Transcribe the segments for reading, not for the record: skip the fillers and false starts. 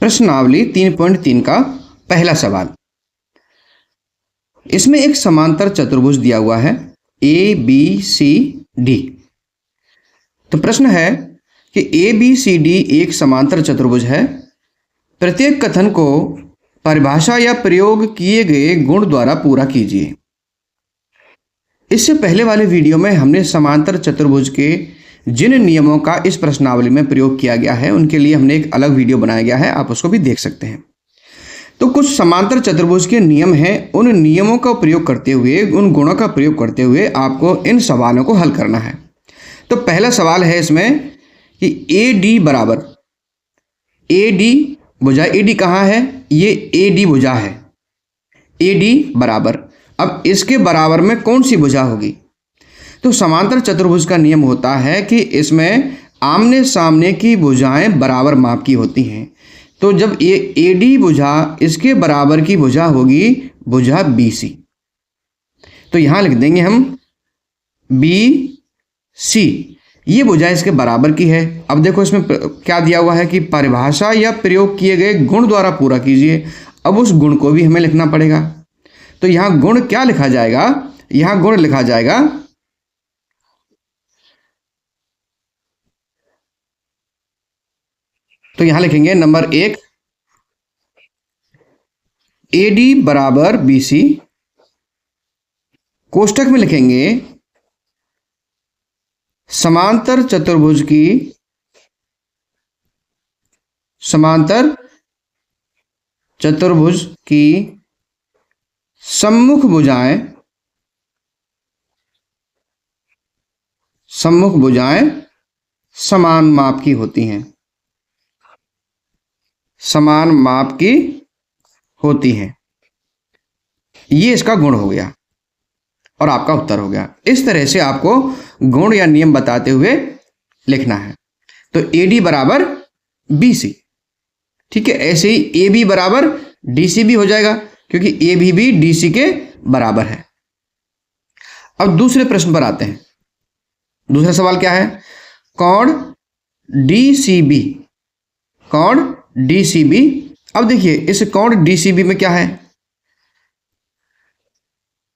प्रश्नावली 3.3 का पहला सवाल। इसमें एक समांतर चतुर्भुज दिया हुआ है ए बी सी डी। तो प्रश्न है कि ए बी सी डी एक समांतर चतुर्भुज है। प्रत्येक कथन को परिभाषा या प्रयोग किए गए गुण द्वारा पूरा कीजिए। इससे पहले वाले वीडियो में हमने समांतर चतुर्भुज के जिन नियमों का इस प्रश्नावली में प्रयोग किया गया है उनके लिए हमने एक अलग वीडियो बनाया गया है, आप उसको भी देख सकते हैं। तो कुछ समांतर चतुर्भुज के नियम हैं, उन नियमों का प्रयोग करते हुए, उन गुणों का प्रयोग करते हुए आपको इन सवालों को हल करना है। तो पहला सवाल है इसमें कि ए डी बराबर, ए डी भुजा, ए डी कहाँ है, ये ए डी भुजा है, ए डी बराबर। अब इसके बराबर में कौन सी भुजा होगी? तो समांतर चतुर्भुज का नियम होता है कि इसमें आमने सामने की भुजाएं बराबर माप की होती हैं। तो जब ये ए डी भुजा इसके बराबर की भुजा होगी भुजा बी सी, तो यहां लिख देंगे हम बी सी, ये भुजा इसके बराबर की है। अब देखो इसमें क्या दिया हुआ है कि परिभाषा या प्रयोग किए गए गुण द्वारा पूरा कीजिए। अब उस गुण को भी हमें लिखना पड़ेगा। तो यहां गुण क्या लिखा जाएगा? यहां गुण लिखा जाएगा तो यहां लिखेंगे नंबर 1 ए डी बराबर बी सी, कोष्टक में लिखेंगे समांतर चतुर्भुज की सम्मुख भुजाएं समान माप की होती हैं, समान माप की होती हैं। ये इसका गुण हो गया और आपका उत्तर हो गया। इस तरह से आपको गुण या नियम बताते हुए लिखना है। तो ए डी बराबर बी सी, ठीक है। ऐसे ही ए बी बराबर डी सी भी हो जाएगा क्योंकि ए भी डी सी के बराबर है। अब दूसरे प्रश्न पर आते हैं। दूसरा सवाल क्या है? कोण डी सी बी, कोण डी सी बी। अब देखिए इस कोण डी सी बी में क्या है,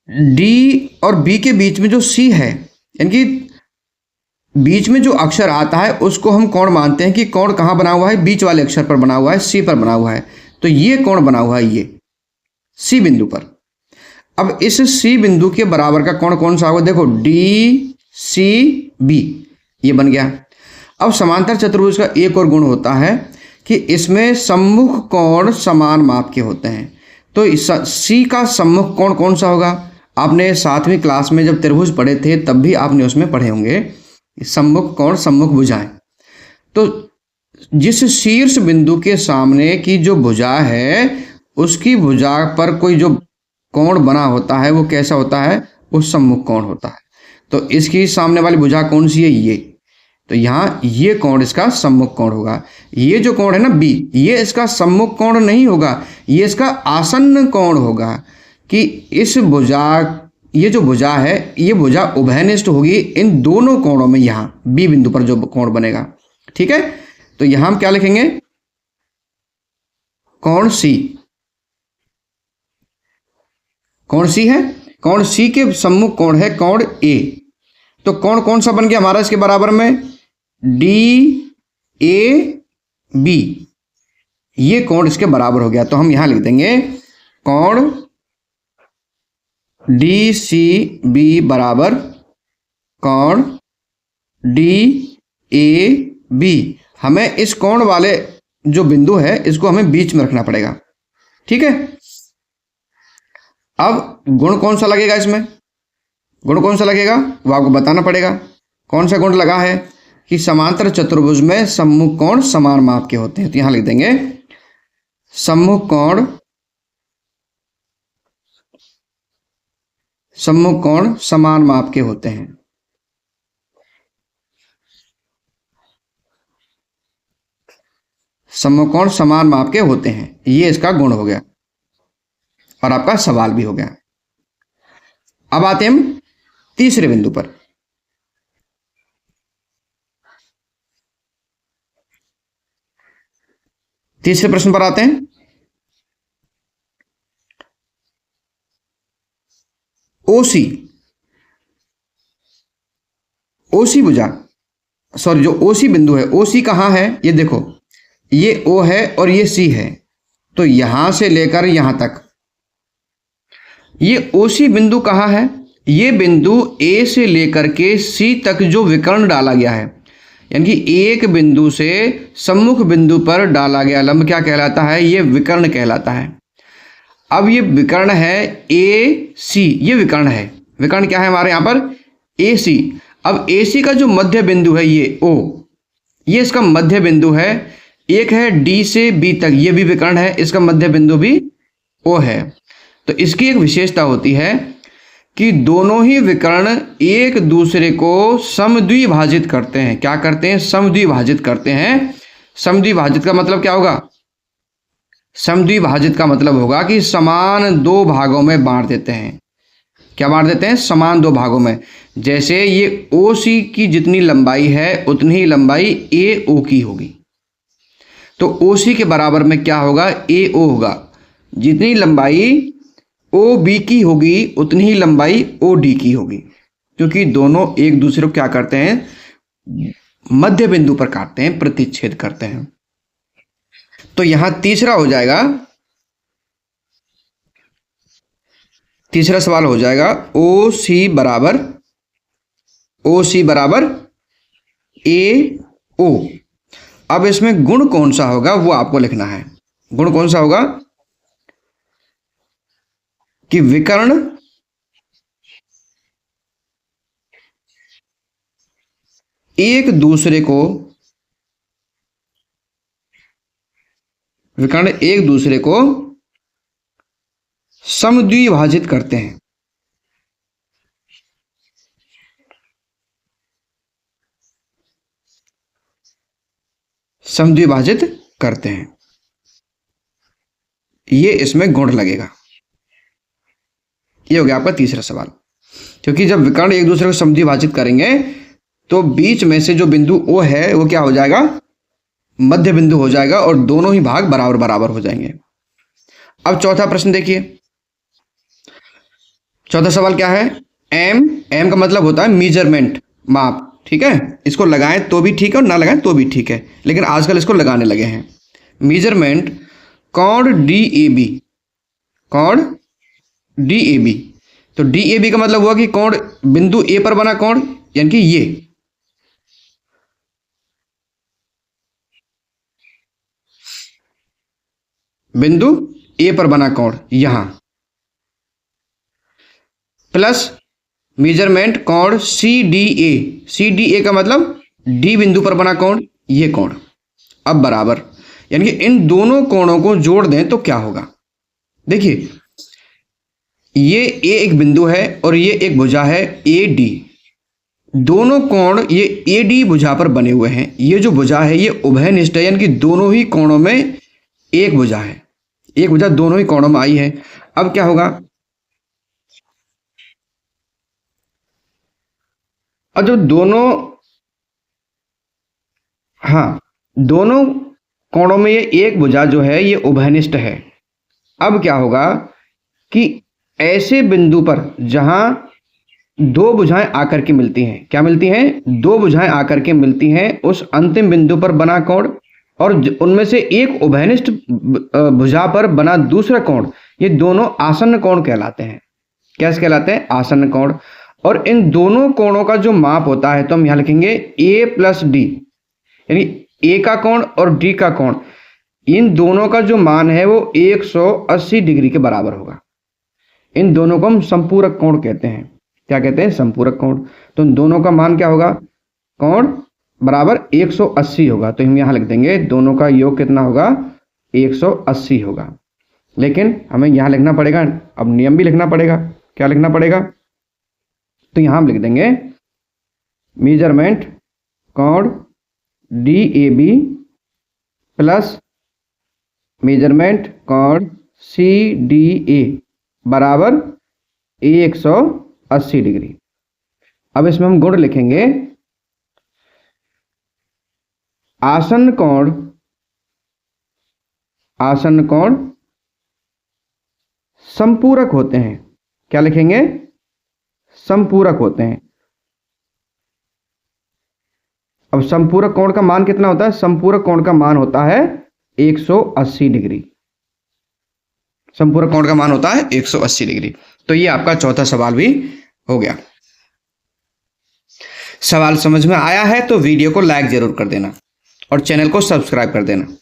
डी और बी के बीच में जो सी है, यानी कि बीच में जो अक्षर आता है उसको हम कोण मानते हैं कि कोण कहां बना हुआ है, बीच वाले अक्षर पर बना हुआ है, सी पर बना हुआ है। तो ये कोण बना हुआ है ये सी बिंदु पर। अब इस सी बिंदु के बराबर का कोण कौन सा होगा? देखो डी सी बी, ये बन गया। अब समांतर चतुर्भुज का एक और गुण होता है कि इसमें सम्मुख कोण समान माप के होते हैं। तो सी का सम्मुख कोण कौन सा होगा? आपने 7वीं क्लास में जब त्रिभुज पढ़े थे तब भी आपने उसमें पढ़े होंगे सम्मुख कोण, सम्मुख भुजाएं। तो जिस शीर्ष बिंदु के सामने की जो भुजा है उसकी भुजा पर कोई जो कोण बना होता है वो कैसा होता है? वो सम्मुख कोण होता है। तो इसकी सामने वाली भुजा कौन सी है? ये। तो यहाँ ये कोण इसका सम्मुख कोण होगा। ये जो कोण है ना बी, ये इसका सम्मुख कोण नहीं होगा, ये इसका आसन्न कोण होगा कि इस भुजा, ये जो भुजा है ये भुजा उभयनिष्ठ होगी इन दोनों कोणों में, यहाँ बी बिंदु पर जो कोण बनेगा, ठीक है। तो यहां हम क्या लिखेंगे? कोण सी, कोण सी है, कोण सी के सम्मुख कोण है कोण ए। तो कोण कौन सा बन गया हमारा इसके बराबर में? डी ए बी, ये कोण इसके बराबर हो गया। तो हम यहां लिख देंगे कोण डी सी बी बराबर कोण डी ए बी। हमें इस कोण वाले जो बिंदु है इसको हमें बीच में रखना पड़ेगा, ठीक है। अब गुण कौन सा लगेगा इसमें? गुण कौन सा लगेगा वो आपको बताना पड़ेगा। कौन सा गुण लगा है कि समांतर चतुर्भुज में सम्मुख कोण समान माप के होते हैं। तो यहां लिख देंगे सम्मुख कोण समान माप के होते हैं। सम्मुख कोण समान माप के होते हैं, ये इसका गुण हो गया और आपका सवाल भी हो गया। अब आते हैं हम तीसरे बिंदु पर। तीसरे प्रश्न पर आते हैं। ओसी, ओसी भुजा, सॉरी जो ओसी बिंदु है, ओसी कहाँ है, ये देखो, ये ओ है और ये सी है, तो यहां से लेकर यहां तक ये ओसी बिंदु कहाँ है, ये बिंदु ए से लेकर के सी तक जो विकर्ण डाला गया है, यानी कि एक बिंदु से सम्मुख बिंदु पर डाला गया लंब क्या कहलाता है, ये विकर्ण कहलाता है। अब ये विकर्ण है ए सी, ये विकर्ण है, विकर्ण क्या है हमारे यहाँ पर, ए सी। अब ए सी का जो मध्य बिंदु है ये ओ, ये इसका मध्य बिंदु है। एक है डी से बी तक, ये भी विकर्ण है, इसका मध्य बिंदु भी ओ है। तो इसकी एक विशेषता होती है कि दोनों ही विकर्ण एक दूसरे को समद्विभाजित करते हैं। क्या करते हैं, समद्विभाजित करते हैं। समद्विभाजित का मतलब क्या होगा, समद्विभाजित का मतलब होगा कि समान दो भागों में बांट देते हैं। क्या बांट देते हैं, समान दो भागों में। जैसे ये ओ सी की जितनी लंबाई है उतनी ही लंबाई ए ओ की होगी, तो ओ सी के बराबर में क्या होगा, ए ओ होगा। जितनी लंबाई ओ बी की होगी उतनी ही लंबाई ओ डी की होगी, क्योंकि दोनों एक दूसरे को क्या करते हैं, मध्य बिंदु पर काटते हैं, प्रतिच्छेद करते हैं। तो यहां तीसरा हो जाएगा, तीसरा सवाल हो जाएगा ओ सी बराबर ए ओ। अब इसमें गुण कौन सा होगा वो आपको लिखना है। गुण कौन सा होगा कि विकर्ण एक दूसरे को, विकर्ण एक दूसरे को समद्विभाजित करते हैं। समद्विभाजित करते हैं, ये इसमें गुण लगेगा। ये हो गया आपका तीसरा सवाल। क्योंकि जब विकर्ण एक दूसरे को समद्विभाजित करेंगे तो बीच में से जो बिंदु ओ है वो क्या हो जाएगा, मध्य बिंदु हो जाएगा और दोनों ही भाग बराबर बराबर हो जाएंगे। अब चौथा प्रश्न देखिए। चौथा सवाल क्या है, एम, एम का मतलब होता है मेजरमेंट, माप। ठीक है, इसको लगाएं तो भी ठीक है और ना लगाएं तो भी ठीक है, लेकिन आजकल इसको लगाने लगे हैं। मेजरमेंट कोण डी ए बी, कोण डी ए बी। तो डी ए बी का मतलब हुआ कि कोण बिंदु ए पर बना कोण, यानी कि ये बिंदु ए पर बना कोण यहां, प्लस मेजरमेंट कोण C D A, C D A का मतलब डी बिंदु पर बना कोण, ये कोण। अब बराबर, यानी कि इन दोनों कोणों को जोड़ दें तो क्या होगा। देखिए ये ए एक बिंदु है और ये एक भुजा है ए डी, दोनों कोण ये ए डी भुजा पर बने हुए हैं। ये जो भुजा है ये उभयनिष्ठ है, यानी कि दोनों ही कोणों में एक भुजा है, एक भुजा दोनों ही कोणों में आई है। अब क्या होगा, और जो दोनों, हाँ दोनों कोणों में ये एक भुजा जो है ये उभयनिष्ठ है। अब क्या होगा कि ऐसे बिंदु पर जहां दो भुजाएं आकर के मिलती हैं, क्या मिलती हैं, दो भुजाएं आकर के मिलती हैं, उस अंतिम बिंदु पर बना कोण और उनमें से एक उभयनिष्ठ भुजा पर बना दूसरा कोण, ये दोनों आसन्न कोण कहलाते हैं। कैसे कहलाते हैं, आसन्न कोण। और इन दोनों कोणों का जो माप होता है तो हम यहां लिखेंगे ए प्लस डी, यानी ए का कोण और डी का कोण, इन दोनों का जो मान है वो 180 डिग्री के बराबर होगा। इन दोनों को हम संपूरक कोण कहते हैं। क्या कहते हैं, संपूरक कोण। तो इन दोनों का मान क्या होगा, कोण बराबर 180 होगा। तो हम यहां लिख देंगे दोनों का योग कितना होगा, 180 होगा। लेकिन हमें यहां लिखना पड़ेगा, अब नियम भी लिखना पड़ेगा। क्या लिखना पड़ेगा, तो यहां हम लिख देंगे मेजरमेंट कोण D A B plus measurement कोण सी डी ए बराबर 180 डिग्री। अब इसमें हम गुण लिखेंगे, आसन्न कोण आसन्न कोण संपूरक होते हैं। क्या लिखेंगे? संपूरक होते हैं। अब संपूरक कोण का मान कितना होता है? संपूरक कोण का मान होता है 180 डिग्री। संपूरक कोण का मान होता है 180 डिग्री। तो ये आपका चौथा सवाल भी हो गया। सवाल समझ में आया है तो वीडियो को लाइक जरूर कर देना और चैनल को सब्सक्राइब कर देना।